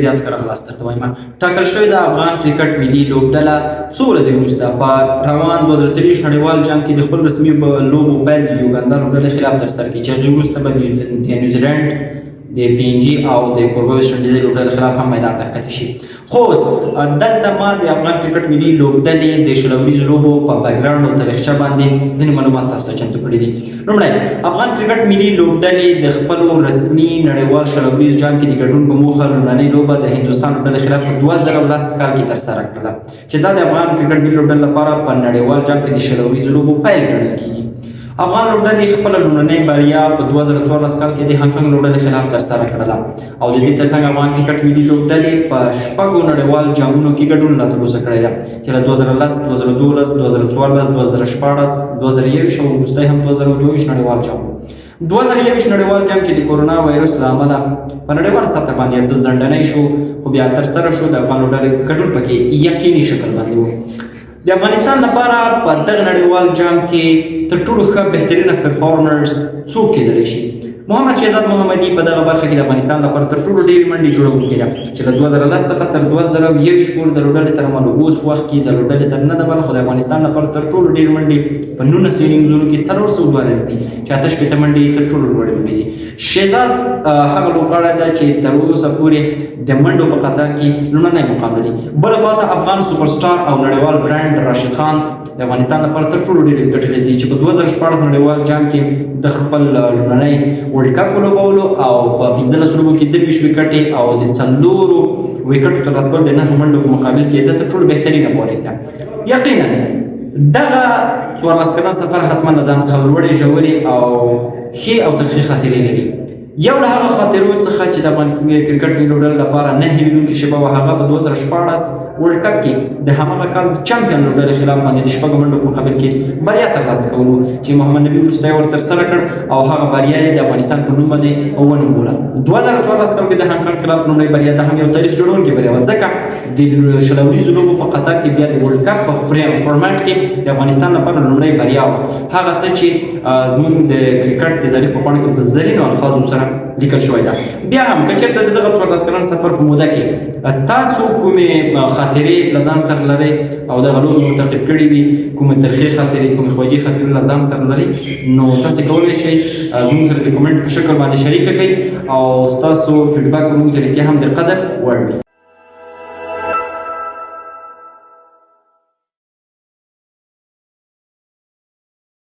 زیات کړه خلاص درته وایم ټاکل شوې د افغان کرکټ ملي لوبډله څو ورځې وروسته په روان 2023 نړیوال جام کې د خپل رسمي لوبو پیل د یوګاندا لوبډلې خلاف ترسره کړي چې هغې وروسته به د نیوزیلینډ د پی ان جي او د کوربه ویسټ انډیز لوبډلې خلاف هم میدان ته ښکته شي. خو دلته ما د افغان کرکټ ملي لوبډلې د شل ورځو لوبو په بیکګراوند او تاریخچه باندې ځینې معلومات تاسو ته چمتو کړي دي. لومړی افغان کرکټ ملي لوبډلې د خپلو رسمي نړیوال شل ورځو جام کې د ګډون په موخه لومړنۍ لوبه د هندوستان لوبډلې خلاف په 2010 کال کې ترسره کړله چې دا د افغان کرکټ ملي لوبډلې لپاره په نړیوال جام کې د شل ورځو لوبو پیل ګڼل کېږي. افغان لوبډلې خپله لومړنۍ بریا په 2014 کال کې د هانګکانګ لوبډلې خلاف ترسره کړله او د دې ترڅنګ افغان کرکټ ملي لوبډلې په شپږو نړیوال جامونو کې ګډون لا ترلاسه کړی ده چې له 2010 2012 2014 2016 2021 او وروستی هم 2022 نړیوال جام 2021 نړیوال جام چې د کورونا وایرس له امله په نړیواله سطحه باندې ځنډنی شو خو بیا ترسره شو. د افغان لوبډلې ګډون پکې یقیني شکل باندې و. د افغانستان لپاره په دغه نړیوال جام کې تر ټولو ښه بهترینه پرفارمرز څوک کېدلی شي؟ محمد شهزاد محمدي په دغه برخه کې د افغانستان لپاره تر ټولو ډېرې منډې جوړونکی ده چې له 2010 څخه تر 2021 پورې د لوبډلې سره مالو اوس وخت کې د لوبډلې سره نه ده بل خو د افغانستان لپاره تر ټولو ډېرې منډې په 19 انینګزونو کې 412 دي چې 88 منډې تر ټولو لوړې منډې دي. شهزاد هغه لوبغاړی ده چې تر اوسه پورې د منډو په قطار کې لومړنی مقام لري. بله خواته افغان سوپرسټار او نړیوال برانډ راشد خان د افغانستان لپاره تر ټولو ډېرې ګټلې دي چې په 2014 نړیوال جام کې د خپل لومړنی ورلډ کپ ولوبولو او په 15 لوبو کې 23 وکټې او د 4 وکټو ترلاسه کول د 9 منډو په مقابل کې د تر ټولو بهترینه بولینګ ده. یقینا دغه 14 کلن سفر حتما له ځان څخه لوړې ژورې او ښې او ترخې خاطرې لري. یو له هغه خاطرو څخه چې د افغان کرکټ ملي لوبډلې لپاره نه هېرېدونکې شیبه وه هغه په 2014 ورلډ کپ کې د هماغه کال چمپیون لوبډلې خلاف باندې د شپږو منډو په مقابل کې بریا ترلاسه کولو چې محمد نبي وروستی ور ترسره کړ او هغه بریا یې د افغانستان په نوم باندې ونوموله. 2014 کال کې د هانګکانګ خلاف لومړۍ بریا د هم یو تاریخ جوړونکې بریا وه ځکه د شل ورځو لوبو په قطار کې بیا د ورلډ کپ په فورماټ کې د افغانستان لپاره لومړۍ بریا وه. هغه څه چې زموږ د کرکټ د تاریخ په پاڼو کې په زرینو الفاظو سره لیکل شوی ده. بیا هم که چېرته د دغه 14 کلن سفر په موده کې تاسو کومې خاطرې له ځان سره لرئ او دغه لوبې مو تعقیب کړې وي کومې ترخې خاطرې کومې خوږې خاطرې له ځان سره لرئ نو تاسو کولی شئ زموږ سره د کومنټ په شکل باندې شریکه کړئ او ستاسو فیډبک زموږ د رښتیا هم د قدر وړ وي.